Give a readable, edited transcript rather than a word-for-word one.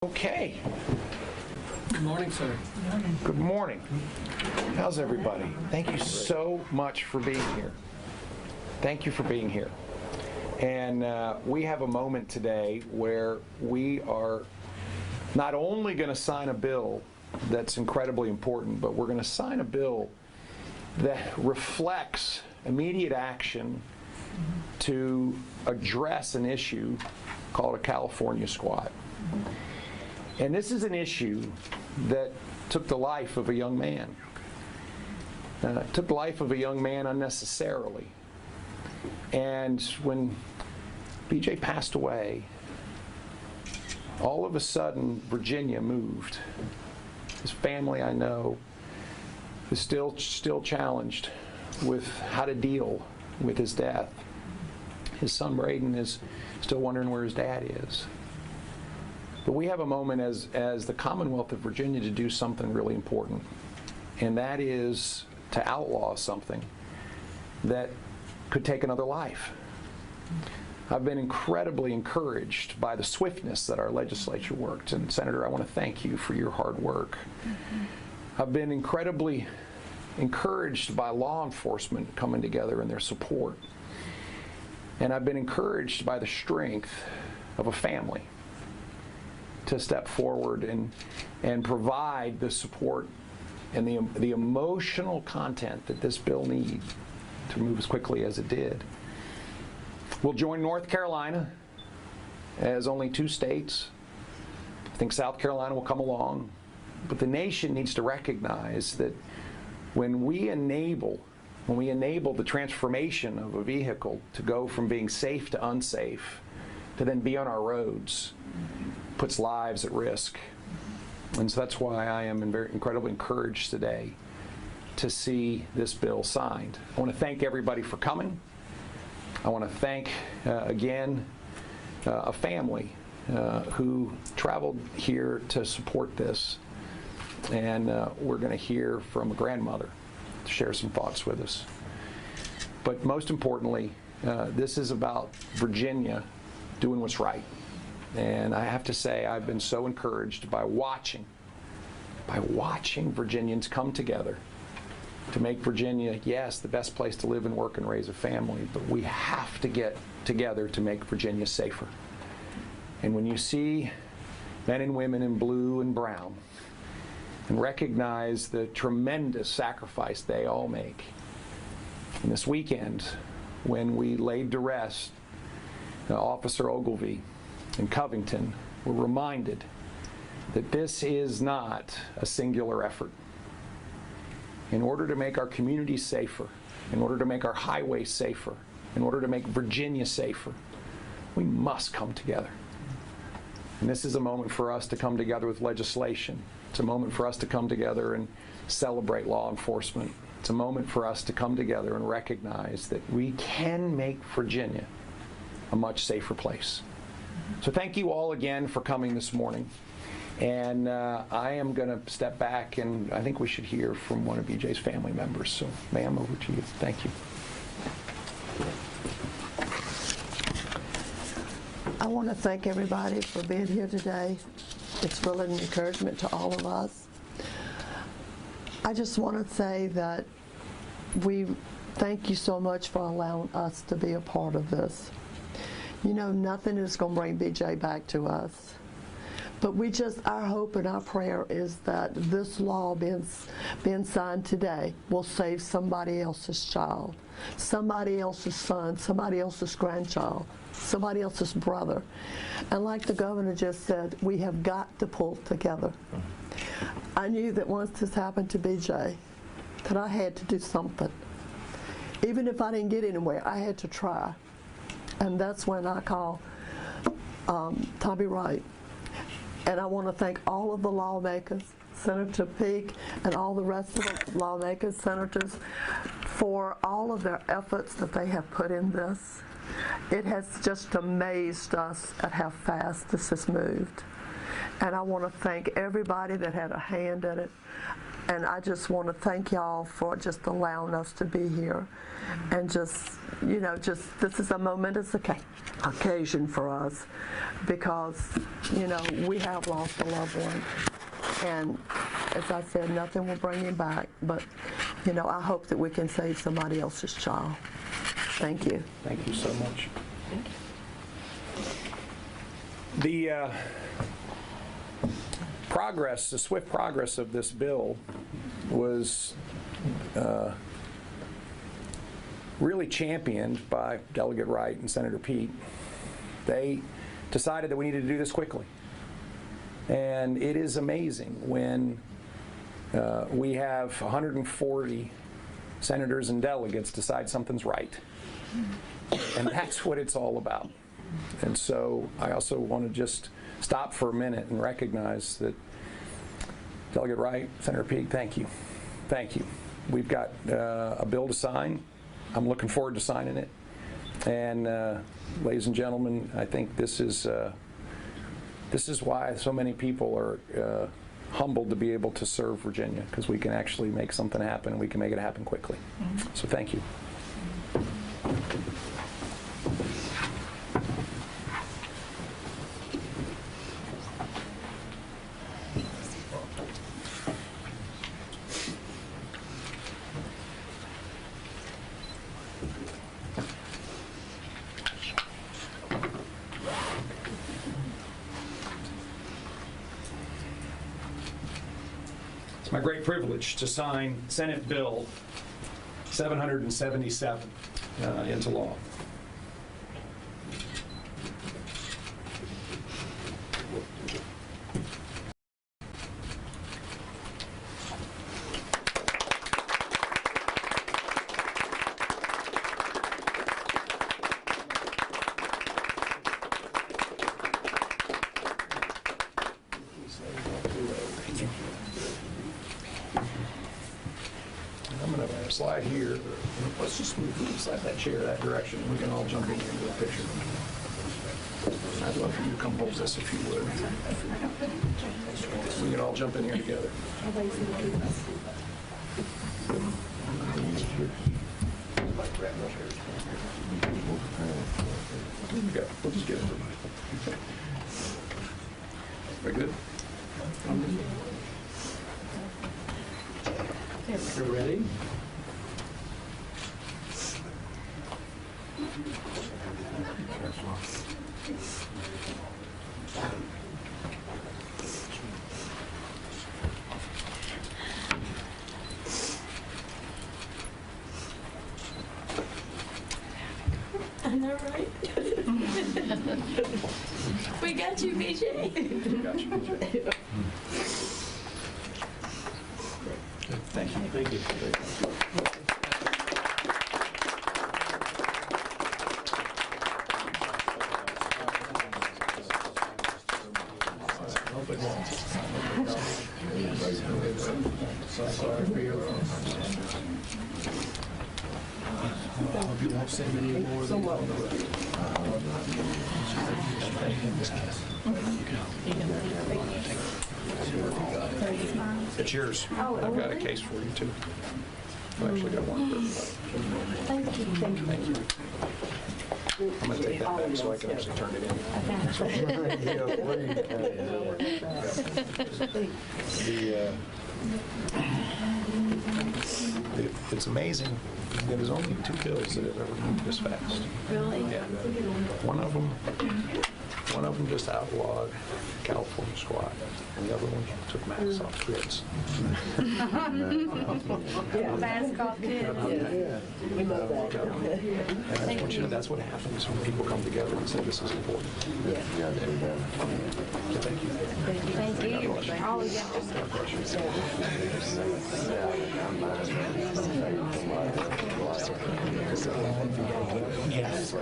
Okay. Good morning, sir. Good morning. How's everybody? Thank you so much for being here. Thank you for being here. And we have a moment today where we are not only going to sign a bill that's incredibly important, but we're going to sign a bill that reflects immediate action to address an issue called a California squat. And this is an issue that took the life of a young man. Took the life of a young man unnecessarily. And when BJ passed away, all of a sudden Virginia moved. His family, I know, is still challenged with how to deal with his death. His son Braden is still wondering where his dad is. But we have a moment as the Commonwealth of Virginia to do something really important, and that is to outlaw something that could take another life. I've been incredibly encouraged by the swiftness that our legislature worked, and Senator, I want to thank you for your hard work. I've been incredibly encouraged by law enforcement coming together and their support, and I've been encouraged by the strength of a family to step forward and provide the support and the emotional content that this bill needs to move as quickly as it did. We'll join North Carolina as only 2 states. I think South Carolina will come along. But the nation needs to recognize that when we enable the transformation of a vehicle to go from being safe to unsafe, to then be on our roads, puts lives at risk. And so that's why I am incredibly encouraged today to see this bill signed. I want to thank everybody for coming. I want to thank, again, a family who traveled here to support this. And we're going to hear from a grandmother to share some thoughts with us. But most importantly, this is about Virginia doing what's right. And I have to say, I've been so encouraged by watching Virginians come together to make Virginia, yes, the best place to live and work and raise a family, but we have to get together to make Virginia safer. And when you see men and women in blue and brown and recognize the tremendous sacrifice they all make, and this weekend, when we laid to rest Officer Ogilvy in Covington, we're reminded that this is not a singular effort. In order to make our communities safer, in order to make our highways safer, in order to make Virginia safer, we must come together. And this is a moment for us to come together with legislation. It's a moment for us to come together and celebrate law enforcement. It's a moment for us to come together and recognize that we can make Virginia a much safer place. So thank you all again for coming this morning. And I am going to step back, and I think we should hear from one of BJ's family members. So, ma'am, over to you. Thank you. I want to thank everybody for being here today. It's really an encouragement to all of us. I just want to say that we thank you so much for allowing us to be a part of this. You know, nothing is going to bring BJ back to us. But our hope and our prayer is that this law being signed today will save somebody else's child, somebody else's son, somebody else's grandchild, somebody else's brother. And like the governor just said, we have got to pull together. I knew that once this happened to BJ, that I had to do something. Even if I didn't get anywhere, I had to try. And that's when I called Tommy Wright. And I want to thank all of the lawmakers, Senator Peake and all the rest of the lawmakers, senators, for all of their efforts that they have put in this. It has just amazed us at how fast this has moved. And I want to thank everybody that had a hand in it. And I just want to thank y'all for just allowing us to be here. And just, this is a momentous occasion for us because, we have lost a loved one. And as I said, nothing will bring him back. But, I hope that we can save somebody else's child. Thank you. Thank you so much. The swift progress of this bill was really championed by Delegate Wright and Senator Pete. They decided that we needed to do this quickly. And it is amazing when we have 140 senators and delegates decide something's right. And that's what it's all about. And so I also want to just stop for a minute and recognize that Delegate Wright, Senator Peake, thank you. Thank you. We've got a bill to sign. I'm looking forward to signing it. And ladies and gentlemen, I think this is why so many people are humbled to be able to serve Virginia, because we can actually make something happen, and we can make it happen quickly. So thank you. It's my great privilege to sign Senate Bill 777 into law. I'm going to slide here. Let's just slide that chair that direction. We can all jump in here into the picture. I'd love for you to come hold this if you would. We can all jump in here together. Here we go. We'll just get everybody. Okay. Very good. You ready? I know, right? We got you, BJ. Got you, BJ. Thank you. Thank you. I hope you won't send any more than you It's yours. I've got a case for you, too. I've actually got one for everybody. Thank you. Thank you. I'm going to take that back so I can actually turn it in. It's amazing. There's only 2 bills that have ever moved this fast. Really? Yeah. One of them just outlawed California squat, and the other one took masks off kids. Mask off kids. And I want you to know that's what happens when people come together and say this is important. Thank you. Thank you. All of Yes.